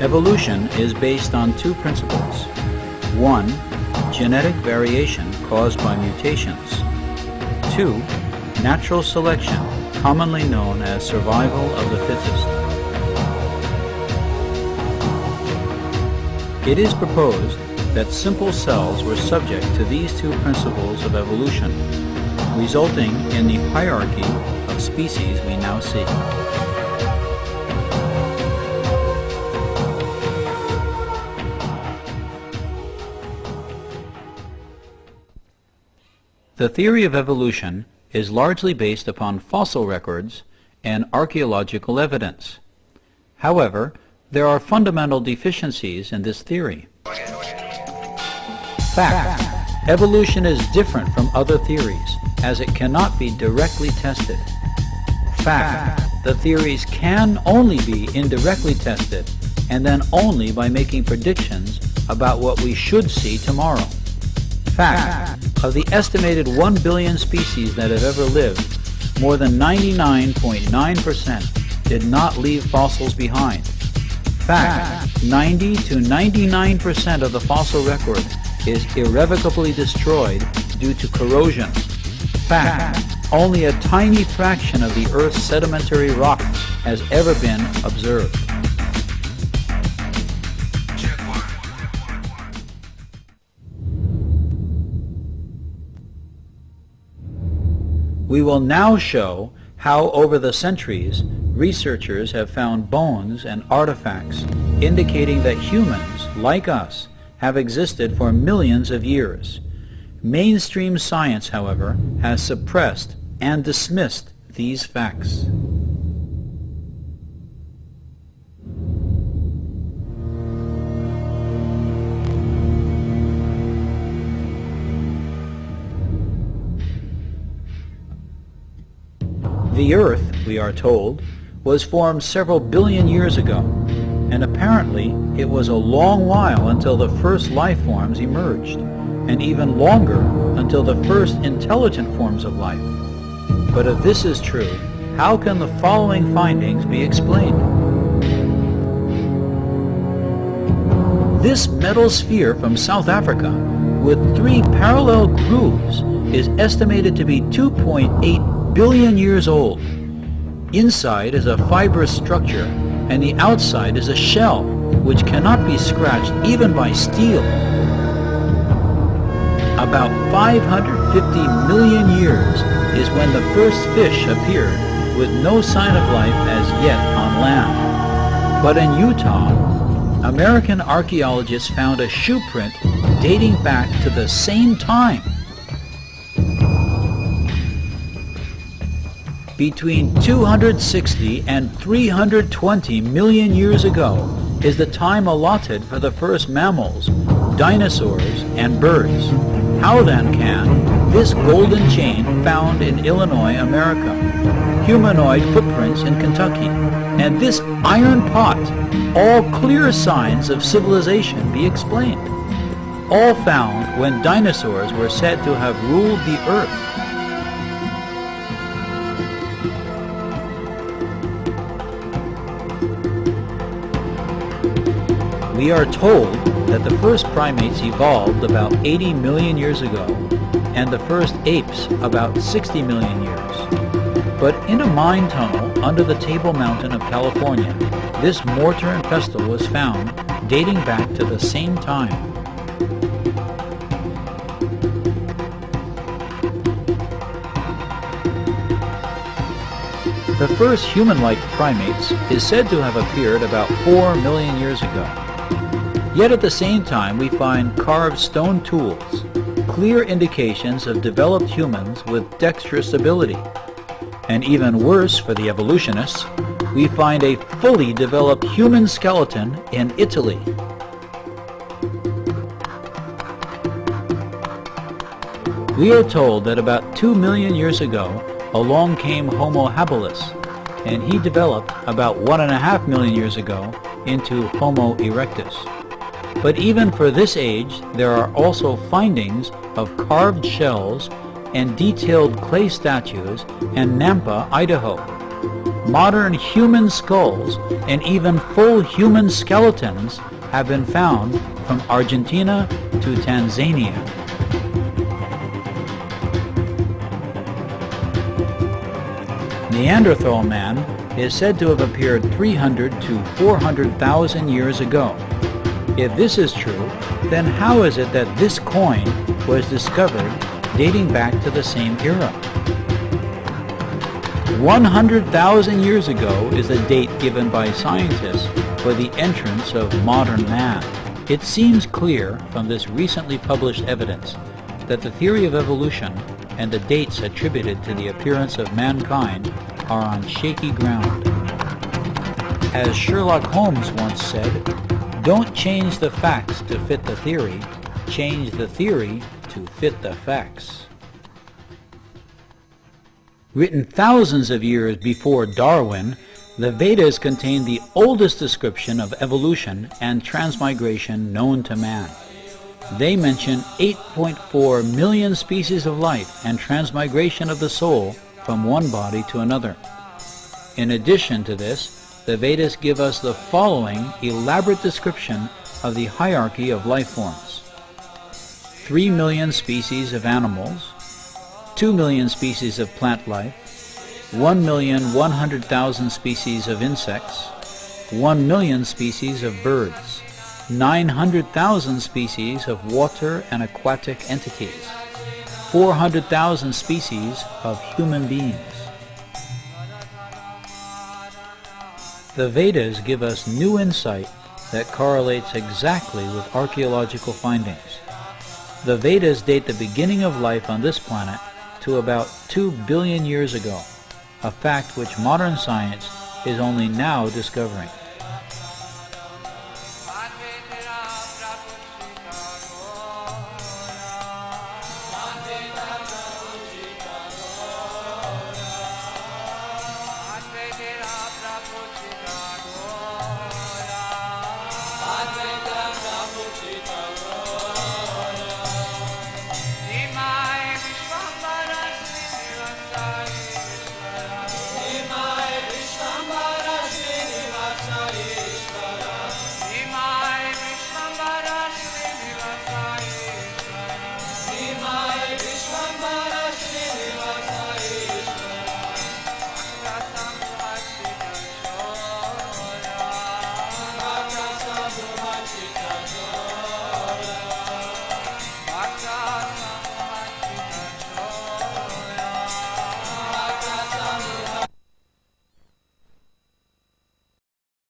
Evolution is based on two principles. One, genetic variation caused by mutations. Two, natural selection, commonly known as survival of the fittest. It is proposed that simple cells were subject to these two principles of evolution, resulting in the hierarchy of species we now see. The theory of evolution is largely based upon fossil records and archaeological evidence. However, there are fundamental deficiencies in this theory. Fact: evolution is different from other theories, as it cannot be directly tested. Fact: the theories can only be indirectly tested, and then only by making predictions about what we should see tomorrow. Fact: of the estimated 1 billion species that have ever lived, more than 99.9% did not leave fossils behind. Fact: 90 to 99% of the fossil record is irrevocably destroyed due to corrosion. Fact: only a tiny fraction of the Earth's sedimentary rock has ever been observed. We will now show how over the centuries researchers have found bones and artifacts indicating that humans, like us, have existed for millions of years. Mainstream science, however, has suppressed and dismissed these facts. The Earth, we are told, was formed several billion years ago, and apparently it was a long while until the first life forms emerged, and even longer until the first intelligent forms of life. But if this is true, how can the following findings be explained? This metal sphere from South Africa, with 3 parallel grooves, is estimated to be 2.8 billion years old. Inside is a fibrous structure, and the outside is a shell, which cannot be scratched even by steel. About 550 million years is when the first fish appeared, with no sign of life as yet on land. But in Utah, American archaeologists found a shoe print dating back to the same time. Between 260 and 320 million years ago is the time allotted for the first mammals, dinosaurs, and birds. How then can this golden chain found in Illinois, America, humanoid footprints in Kentucky, and this iron pot, all clear signs of civilization, be explained? All found when dinosaurs were said to have ruled the earth. We are told that the first primates evolved about 80 million years ago, and the first apes about 60 million years. But in a mine tunnel under the Table Mountain of California, this mortar and pestle was found dating back to the same time. The first human-like primates is said to have appeared about 4 million years ago. Yet at the same time we find carved stone tools, clear indications of developed humans with dexterous ability. And even worse for the evolutionists, we find a fully developed human skeleton in Italy. We are told that about 2 million years ago along came Homo habilis, and he developed about 1.5 million years ago into Homo erectus. But even for this age, there are also findings of carved shells and detailed clay statues in Nampa, Idaho, Modern human skulls and even full human skeletons have been found from Argentina to Tanzania. Neanderthal man is said to have appeared 300 to 400,000 years ago. If this is true, then how is it that this coin was discovered dating back to the same era? 100,000 years ago is the date given by scientists for the entrance of modern man. It seems clear from this recently published evidence that the theory of evolution and the dates attributed to the appearance of mankind are on shaky ground. As Sherlock Holmes once said, "Don't change the facts to fit the theory, change the theory to fit the facts." Written thousands of years before Darwin, the Vedas contain the oldest description of evolution and transmigration known to man. They mention 8.4 million species of life and transmigration of the soul from one body to another. In addition to this, the Vedas give us the following elaborate description of the hierarchy of life forms. 3 million species of animals, 2 million species of plant life, 1,100,000 species of insects, 1 million species of birds, 900,000 species of water and aquatic entities, 400,000 species of human beings. The Vedas give us new insight that correlates exactly with archaeological findings. The Vedas date the beginning of life on this planet to about 2 billion years ago, a fact which modern science is only now discovering.